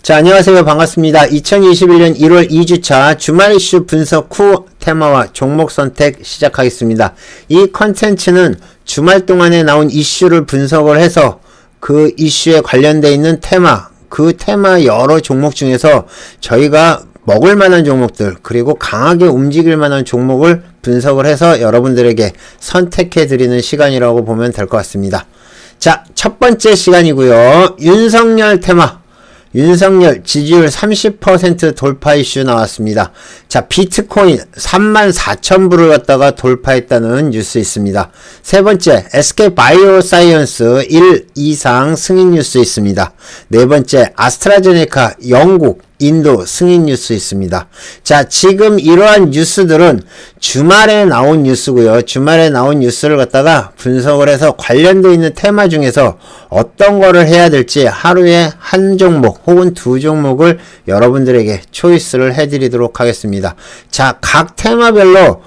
자, 안녕하세요. 반갑습니다. 2021년 1월 2주차 주말 이슈 분석 후 테마와 종목 선택 시작하겠습니다. 이 컨텐츠는 주말 동안에 나온 이슈를 분석을 해서 그 이슈에 관련되어 있는 테마, 그 테마 여러 종목 중에서 저희가 먹을 만한 종목들, 그리고 강하게 움직일 만한 종목을 분석을 해서 여러분들에게 선택해 드리는 시간이라고 보면 될 것 같습니다. 자, 첫 번째 시간이고요. 윤석열 테마. 윤석열 지지율 30% 돌파 이슈 나왔습니다. 자, 비트코인 34,000불을 갖다가 돌파했다는 뉴스 있습니다. 세 번째, SK바이오사이언스 1 이상 승인 뉴스 있습니다. 네 번째, 아스트라제네카 영국 인도 승인 뉴스 있습니다. 자, 지금 이러한 뉴스들은 주말에 나온 뉴스고요. 주말에 나온 뉴스를 갖다가 분석을 해서 관련되어 있는 테마 중에서 어떤 거를 해야 될지 하루에 한 종목 혹은 두 종목을 여러분들에게 초이스를 해드리도록 하겠습니다. 자, 각 테마별로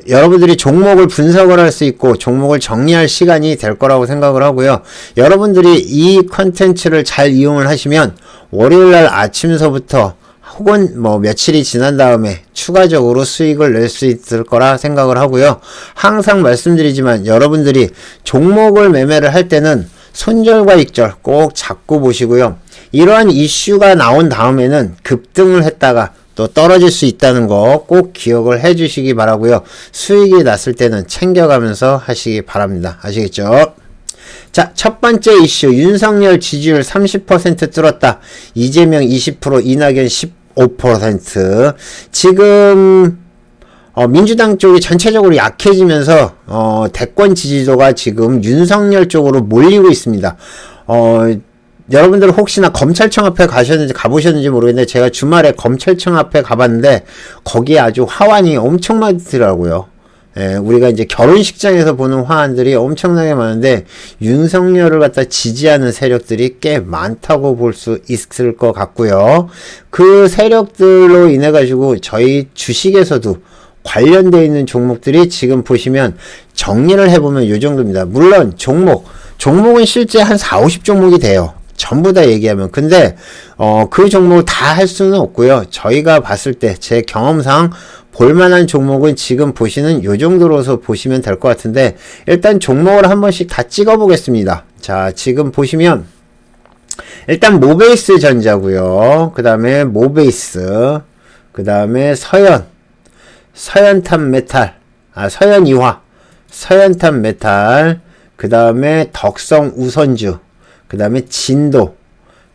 여러분들이 종목을 분석을 할 수 있고 종목을 정리할 시간이 될 거라고 생각을 하고요. 여러분들이 이 컨텐츠를 잘 이용을 하시면 월요일날 아침서부터 혹은 뭐 며칠이 지난 다음에 추가적으로 수익을 낼 수 있을 거라 생각을 하고요. 항상 말씀드리지만 여러분들이 종목을 매매를 할 때는 손절과 익절 꼭 잡고 보시고요. 이러한 이슈가 나온 다음에는 급등을 했다가 또 떨어질 수 있다는 거 꼭 기억을 해 주시기 바라고요. 수익이 났을 때는 챙겨가면서 하시기 바랍니다. 아시겠죠? 자, 첫 번째 이슈, 윤석열 지지율 30% 뚫었다. 이재명 20%, 이낙연 15%. 지금 민주당 쪽이 전체적으로 약해지면서 대권 지지도가 지금 윤석열 쪽으로 몰리고 있습니다. 여러분들 혹시나 검찰청 앞에 가보셨는지 모르겠는데 제가 주말에 검찰청 앞에 가봤는데 거기에 아주 화환이 엄청 많더라고요. 예, 우리가 이제 결혼식장에서 보는 화환들이 엄청나게 많은데 윤석열을 갖다 지지하는 세력들이 꽤 많다고 볼 수 있을 것 같고요. 그 세력들로 인해 가지고 저희 주식에서도 관련되어 있는 종목들이 지금 보시면 정리를 해보면 이 정도입니다. 물론 종목은 실제 한 4, 50종목이 돼요. 전부 다 얘기하면. 근데 그 종목을 다 할 수는 없고요. 저희가 봤을 때 제 경험상 볼만한 종목은 지금 보시는 요 정도로서 보시면 될 것 같은데 일단 종목을 한 번씩 다 찍어 보겠습니다. 자, 지금 보시면 일단 모베이스 전자고요. 그 다음에 모베이스, 그 다음에 서현탄 메탈, 서현이화, 서현탄 메탈, 그 다음에 덕성 우선주, 그 다음에 진도,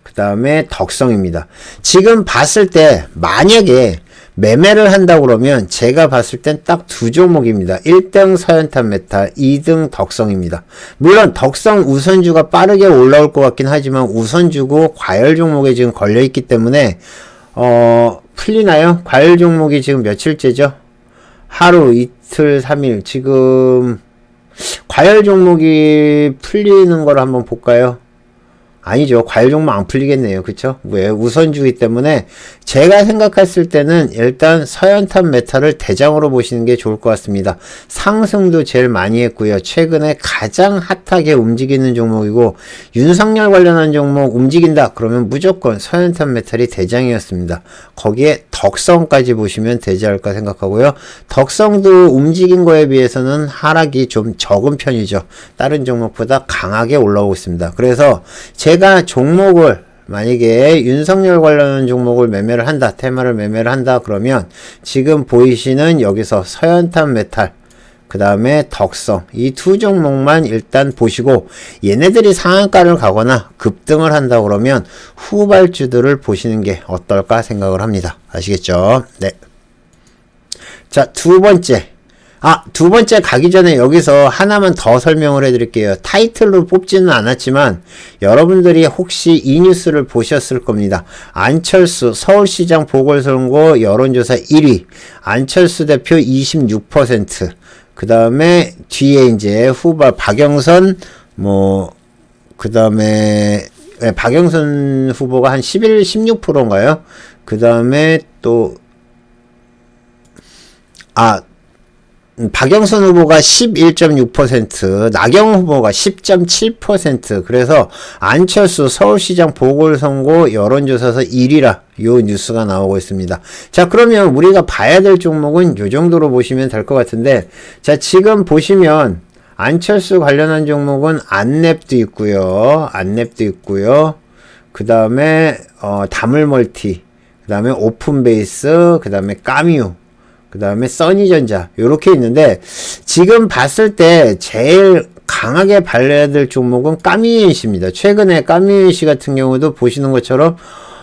그 다음에 덕성입니다. 지금 봤을 때 만약에 매매를 한다고 그러면 제가 봤을 땐 딱 두 종목입니다. 1등 서현탄 메탈, 2등 덕성입니다. 물론 덕성 우선주가 빠르게 올라올 것 같긴 하지만 우선주고 과열 종목에 지금 걸려있기 때문에 풀리나요? 과열 종목이 지금 며칠째죠? 하루, 이틀, 3일. 지금 과열 종목이 풀리는 걸 한번 볼까요? 아니죠. 과열 종목 안 풀리겠네요. 그쵸? 왜? 우선주기 때문에 제가 생각했을 때는 일단 서현탄 메탈을 대장으로 보시는 게 좋을 것 같습니다. 상승도 제일 많이 했고요. 최근에 가장 핫하게 움직이는 종목이고 윤석열 관련한 종목 움직인다. 그러면 무조건 서현탄 메탈이 대장이었습니다. 거기에 덕성까지 보시면 되지 않을까 생각하고요. 덕성도 움직인 거에 비해서는 하락이 좀 적은 편이죠. 다른 종목보다 강하게 올라오고 있습니다. 그래서 제가 종목을 만약에 윤석열 관련 종목을 매매를 한다, 테마를 매매를 한다 그러면 지금 보이시는 여기서 서현탄 메탈, 그 다음에 덕성, 이 두 종목만 일단 보시고 얘네들이 상한가를 가거나 급등을 한다 그러면 후발주들을 보시는 게 어떨까 생각을 합니다. 아시겠죠? 네. 자, 두 번째 가기 전에 여기서 하나만 더 설명을 해드릴게요. 타이틀로 뽑지는 않았지만 여러분들이 혹시 이 뉴스를 보셨을 겁니다. 안철수 서울시장 보궐선거 여론조사 1위, 안철수 대표 26%, 그 다음에 뒤에 이제 후보 박영선, 그 다음에 박영선 후보가 한 16%인가요? 그 다음에 또 박영선 후보가 11.6%, 나경원 후보가 10.7%. 그래서 안철수 서울시장 보궐선거 여론조사에서 1위라 요 뉴스가 나오고 있습니다. 자, 그러면 우리가 봐야 될 종목은 요 정도로 보시면 될 것 같은데, 자, 지금 보시면 안철수 관련한 종목은 안랩도 있고요. 안랩도 있고요. 그 다음에 다물멀티, 그 다음에 오픈베이스, 그 다음에 까뮤, 그 다음에 써니전자 요렇게 있는데, 지금 봤을 때 제일 강하게 발려야 될 종목은 까뮤인시입니다. 최근에 까뮤인시 같은 경우도 보시는 것처럼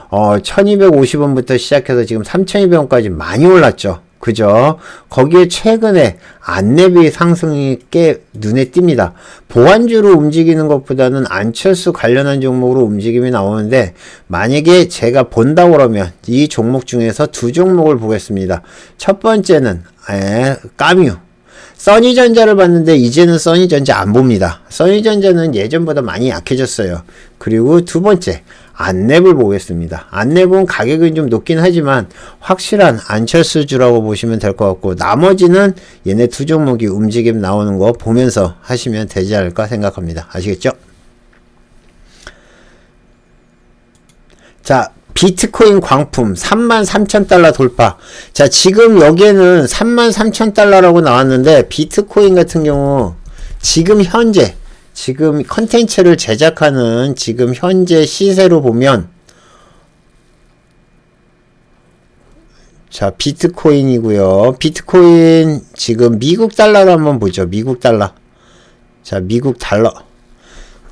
1250원부터 시작해서 지금 3200원까지 많이 올랐죠. 그죠? 거기에 최근에 안랩이 상승이 꽤 눈에 띕니다. 보안주로 움직이는 것보다는 안철수 관련한 종목으로 움직임이 나오는데, 만약에 제가 본다고 그러면 이 종목 중에서 두 종목을 보겠습니다. 첫 번째는 까뮤. 써니전자를 봤는데 이제는 써니전자 안 봅니다. 써니전자는 예전보다 많이 약해졌어요. 그리고 두 번째 안랩을 보겠습니다. 안랩은 가격은 좀 높긴 하지만 확실한 안철수주라고 보시면 될 것 같고, 나머지는 얘네 두 종목이 움직임 나오는 거 보면서 하시면 되지 않을까 생각합니다. 아시겠죠? 자, 비트코인 광품 33,000달러 돌파. 자, 지금 여기에는 33,000달러라고 나왔는데, 비트코인 같은 경우 지금 현재 지금 컨텐츠를 제작하는 지금 현재 시세로 보면, 자, 비트코인이고요. 비트코인 지금 미국 달러로 한번 보죠. 미국 달러. 자, 미국 달러.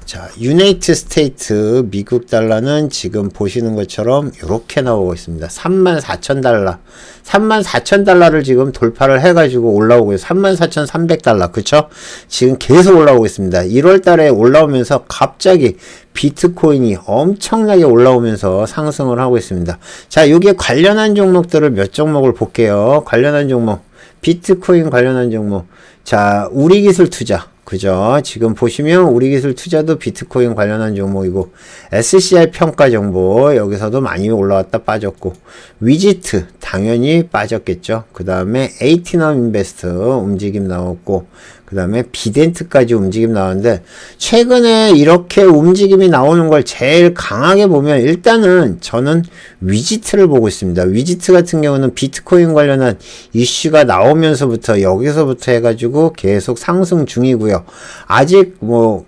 자, 유나이티드 스테이트 미국 달러는 지금 보시는 것처럼 이렇게 나오고 있습니다. 34,000달러. 34,000달러를 지금 돌파를 해가지고 올라오고 있어요. 34,300달러. 그쵸? 지금 계속 올라오고 있습니다. 1월 달에 올라오면서 갑자기 비트코인이 엄청나게 올라오면서 상승을 하고 있습니다. 자, 여기에 관련한 종목들을 몇 종목을 볼게요. 관련한 종목. 비트코인 관련한 종목. 자, 우리기술 투자. 그죠? 지금 보시면 우리기술 투자도 비트코인 관련한 종목이고, SCI 평가 정보 여기서도 많이 올라왔다 빠졌고, 위지트 당연히 빠졌겠죠. 그 다음에 에이티넘 인베스트 움직임 나왔고, 그 다음에 비덴트까지 움직임 나왔는데, 최근에 이렇게 움직임이 나오는 걸 제일 강하게 보면 일단은 저는 위지트를 보고 있습니다. 위지트 같은 경우는 비트코인 관련한 이슈가 나오면서부터 여기서부터 해가지고 계속 상승 중이고요. 아직 뭐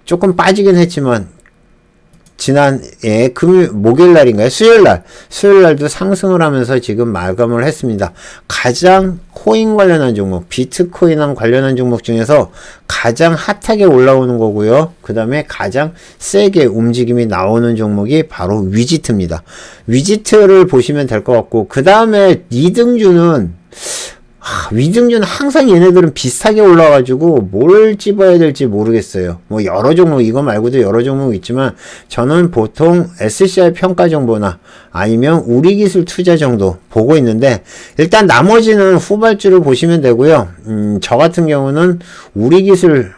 조금 빠지긴 했지만 지난 목요일날인가요? 수요일날도 상승을 하면서 지금 마감을 했습니다. 가장 코인 관련한 종목, 비트코인 관련한 종목 중에서 가장 핫하게 올라오는 거고요. 그 다음에 가장 세게 움직임이 나오는 종목이 바로 위지트입니다. 위지트를 보시면 될 것 같고, 그 다음에 2등주는 위등주는 항상 얘네들은 비슷하게 올라와가지고 뭘 집어야 될지 모르겠어요. 뭐 여러 종목, 이거 말고도 여러 종목 있지만 저는 보통 SCI 평가 정보나 아니면 우리기술 투자 정도 보고 있는데, 일단 나머지는 후발주를 보시면 되고요. 저 같은 경우는 우리기술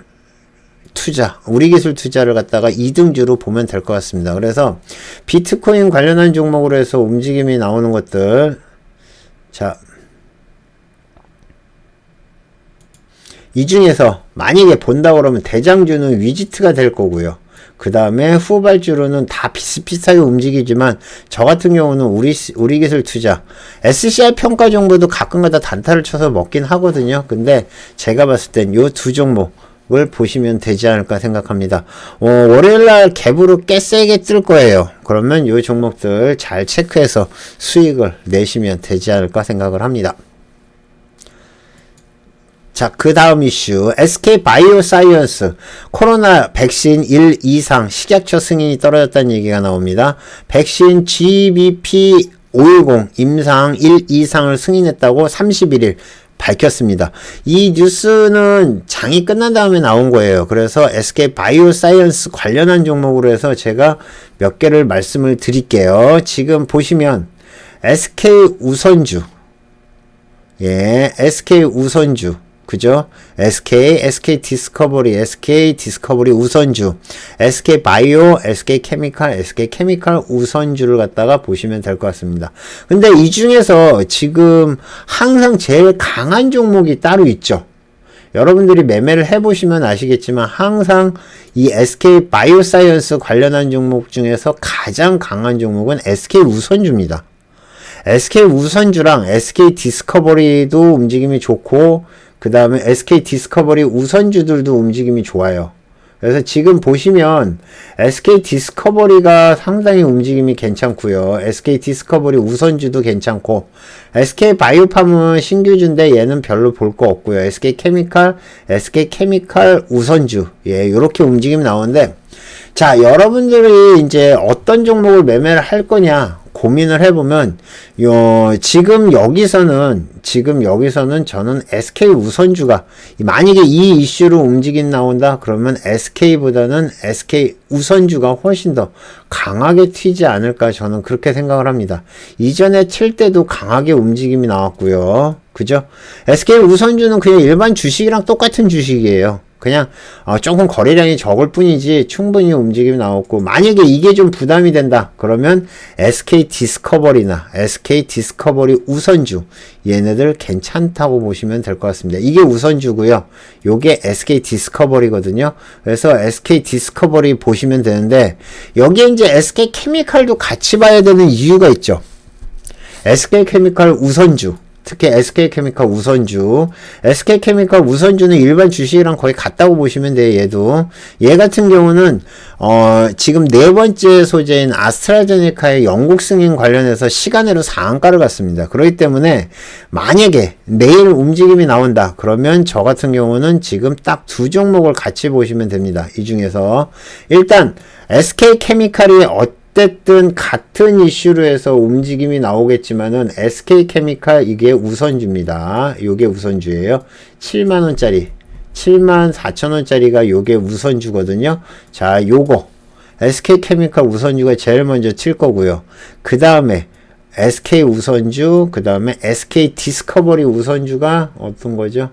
투자를 갖다가 2등주로 보면 될 것 같습니다. 그래서 비트코인 관련한 종목으로 해서 움직임이 나오는 것들, 자, 이 중에서 만약에 본다고 그러면 대장주는 위지트가 될 거고요. 그 다음에 후발주로는 다 비슷비슷하게 움직이지만, 저 같은 경우는 우리기술 투자, SCI 평가 정보도 가끔가다 단타를 쳐서 먹긴 하거든요. 근데 제가 봤을 땐 요 두 종목을 보시면 되지 않을까 생각합니다. 월요일날 갭으로 꽤 세게 뜰 거예요. 그러면 요 종목들 잘 체크해서 수익을 내시면 되지 않을까 생각을 합니다. 자, 그 다음 이슈, SK 바이오사이언스 코로나 백신 1 이상 식약처 승인이 떨어졌다는 얘기가 나옵니다. 백신 GBP510 임상 1 이상을 승인했다고 31일 밝혔습니다. 이 뉴스는 장이 끝난 다음에 나온 거예요. 그래서 SK 바이오사이언스 관련한 종목으로 해서 제가 몇 개를 말씀을 드릴게요. 지금 보시면 SK 우선주, SK 우선주, 그죠? SK 디스커버리, SK 디스커버리 우선주, SK 바이오, SK 케미칼 우선주를 갖다가 보시면 될 것 같습니다. 근데 이 중에서 지금 항상 제일 강한 종목이 따로 있죠. 여러분들이 매매를 해보시면 아시겠지만 항상 이 SK 바이오사이언스 관련한 종목 중에서 가장 강한 종목은 SK 우선주입니다. SK 우선주랑 SK 디스커버리도 움직임이 좋고 그 다음에 SK 디스커버리 우선주들도 움직임이 좋아요. 그래서 지금 보시면 SK 디스커버리가 상당히 움직임이 괜찮고요. SK 디스커버리 우선주도 괜찮고 SK 바이오팜은 신규주인데 얘는 별로 볼 거 없고요. SK 케미칼 우선주 요렇게 움직임이 나오는데 자, 여러분들이 이제 어떤 종목을 매매를 할 거냐 고민을 해보면 지금 여기서는 저는 SK 우선주가 만약에 이 이슈로 움직임 나온다 그러면 SK보다는 SK 우선주가 훨씬 더 강하게 튀지 않을까 저는 그렇게 생각을 합니다. 이전에 튈 때도 강하게 움직임이 나왔고요. 그죠? SK 우선주는 그냥 일반 주식이랑 똑같은 주식이에요. 그냥 조금 거래량이 적을 뿐이지 충분히 움직임이 나왔고 만약에 이게 좀 부담이 된다 그러면 SK 디스커버리나 SK 디스커버리 우선주 얘네들 괜찮다고 보시면 될 것 같습니다. 이게 우선주고요. 요게 SK 디스커버리거든요. 그래서 SK 디스커버리 보시면 되는데 여기에 이제 SK 케미칼도 같이 봐야 되는 이유가 있죠. SK 케미칼 우선주 특히 SK케미칼 우선주는 일반 주식이랑 거의 같다고 보시면 돼요. 얘 같은 경우는 지금 네 번째 소재인 아스트라제네카의 영국 승인 관련해서 시간으로 상한가를 갔습니다. 그렇기 때문에 만약에 내일 움직임이 나온다 그러면 저 같은 경우는 지금 딱 두 종목을 같이 보시면 됩니다. 이 중에서 일단 SK케미칼이 어쨌든 같은 이슈로 해서 움직임이 나오겠지만은 SK케미칼 이게 우선주입니다. 요게 우선주예요. 74,000원짜리 74,000원짜리가 요게 우선주거든요. 자, 요거 SK케미칼 우선주가 제일 먼저 칠 거고요. 그 다음에 SK 우선주, 그 다음에 SK 디스커버리 우선주가 어떤 거죠?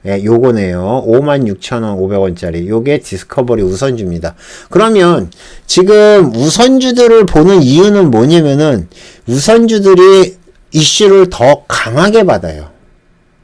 예, 요거네요. 56,500원짜리. 요게 디스커버리 우선주입니다. 그러면 지금 우선주들을 보는 이유는 뭐냐면은 우선주들이 이슈를 더 강하게 받아요.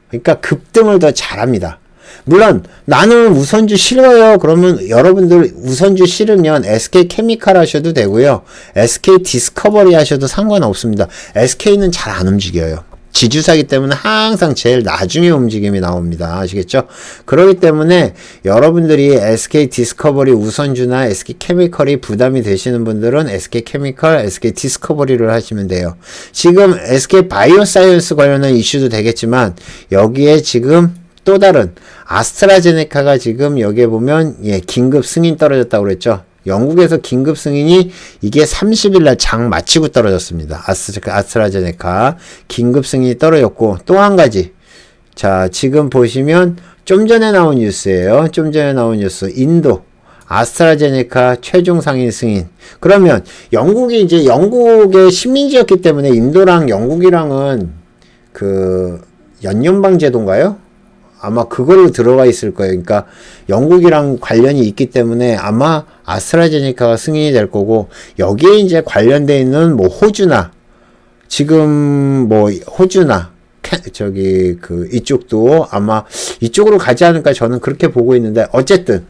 그러니까 급등을 더 잘합니다. 물론 나는 우선주 싫어요. 그러면 여러분들 우선주 싫으면 SK 케미칼 하셔도 되고요. SK 디스커버리 하셔도 상관없습니다. SK는 잘 안 움직여요. 지주사기 때문에 항상 제일 나중에 움직임이 나옵니다. 아시겠죠? 그렇기 때문에 여러분들이 SK 디스커버리 우선주나 SK 케미칼이 부담이 되시는 분들은 SK 케미칼, SK 디스커버리를 하시면 돼요. 지금 SK 바이오사이언스 관련한 이슈도 되겠지만 여기에 지금 또 다른 아스트라제네카가 지금 여기에 보면 긴급 승인 떨어졌다고 그랬죠. 영국에서 긴급 승인이 이게 30일날 장 마치고 떨어졌습니다. 아스트라제네카 긴급 승인이 떨어졌고 또 한 가지 자 지금 보시면 좀 전에 나온 뉴스예요. 인도 아스트라제네카 최종 상인 승인. 그러면 영국이 이제 영국의 식민지였기 때문에 인도랑 영국이랑은 그 연연방 제도인가요? 아마 그걸로 들어가 있을 거예요. 그러니까 영국이랑 관련이 있기 때문에 아마 아스트라제네카가 승인이 될 거고 여기에 이제 관련돼 있는 뭐 호주나 지금 뭐 호주나 이쪽도 아마 이쪽으로 가지 않을까 저는 그렇게 보고 있는데 어쨌든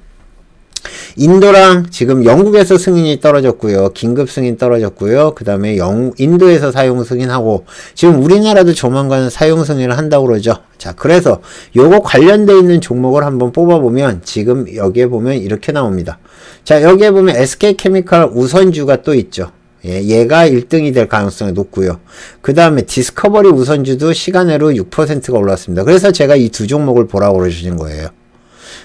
인도랑 지금 영국에서 승인이 떨어졌고요. 긴급 승인 떨어졌고요. 그 다음에 인도에서 사용 승인하고 지금 우리나라도 조만간 사용 승인을 한다고 그러죠. 자, 그래서 요거 관련돼 있는 종목을 한번 뽑아보면 지금 여기에 보면 이렇게 나옵니다. 자, 여기에 보면 SK케미칼 우선주가 또 있죠. 얘가 1등이 될 가능성이 높고요. 그 다음에 디스커버리 우선주도 시간으로 6%가 올랐습니다. 그래서 제가 이 두 종목을 보라고 그러시는 거예요.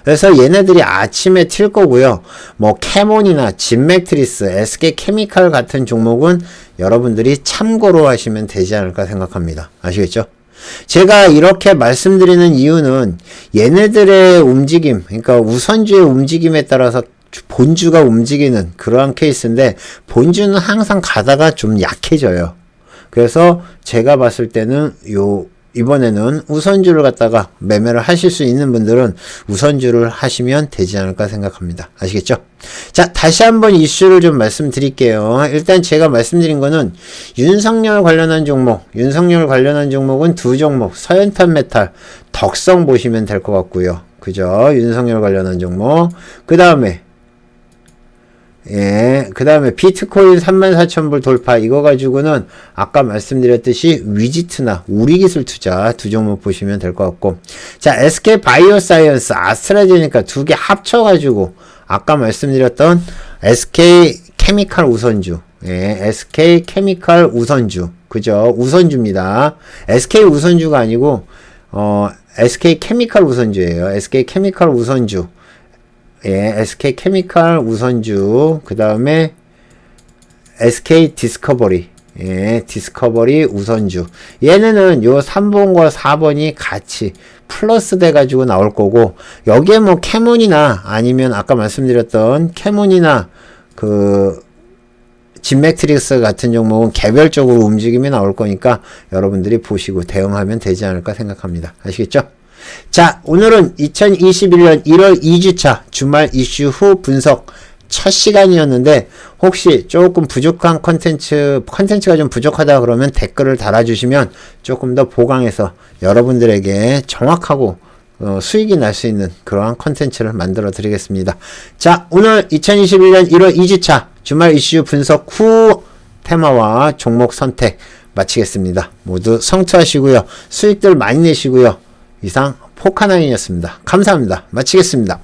그래서 얘네들이 아침에 튈 거고요. 뭐 캐몬이나 진맥트리스, SK케미칼 같은 종목은 여러분들이 참고로 하시면 되지 않을까 생각합니다. 아시겠죠? 제가 이렇게 말씀드리는 이유는 얘네들의 움직임, 그러니까 우선주의 움직임에 따라서 본주가 움직이는 그러한 케이스인데 본주는 항상 가다가 좀 약해져요. 그래서 제가 봤을 때는 이번에는 우선주를 갖다가 매매를 하실 수 있는 분들은 우선주를 하시면 되지 않을까 생각합니다. 아시겠죠? 자, 다시 한번 이슈를 좀 말씀드릴게요. 일단 제가 말씀드린 거는 윤석열 관련한 종목은 두 종목, 서현탄 메탈, 덕성 보시면 될 것 같고요. 그죠? 윤석열 관련한 종목. 그 다음에 비트코인 34,000불 돌파. 이거 가지고는 아까 말씀드렸듯이 위지트나 우리기술투자 두 종목 보시면 될 것 같고. 자, SK 바이오사이언스, 아스트라제네카 두 개 합쳐가지고 아까 말씀드렸던 SK 케미칼 우선주. SK 케미칼 우선주. 그죠? 우선주입니다. SK 우선주가 아니고, SK 케미칼 우선주예요. SK 케미칼 우선주. SK 케미칼 우선주. 그 다음에 SK 디스커버리. 디스커버리 우선주. 얘네는 요 3번과 4번이 같이 플러스 돼가지고 나올 거고, 여기에 뭐 캐몬이나 아니면 아까 말씀드렸던 캐몬이나 진맥트릭스 같은 종목은 개별적으로 움직임이 나올 거니까 여러분들이 보시고 대응하면 되지 않을까 생각합니다. 아시겠죠? 자, 오늘은 2021년 1월 2주차 주말 이슈 후 분석 첫 시간이었는데, 혹시 조금 부족한 컨텐츠가 좀 부족하다 그러면 댓글을 달아주시면 조금 더 보강해서 여러분들에게 정확하고 수익이 날 수 있는 그러한 컨텐츠를 만들어 드리겠습니다. 자, 오늘 2021년 1월 2주차 주말 이슈 분석 후 테마와 종목 선택 마치겠습니다. 모두 성투하시고요. 수익들 많이 내시고요. 이상 포카나인이었습니다. 감사합니다. 마치겠습니다.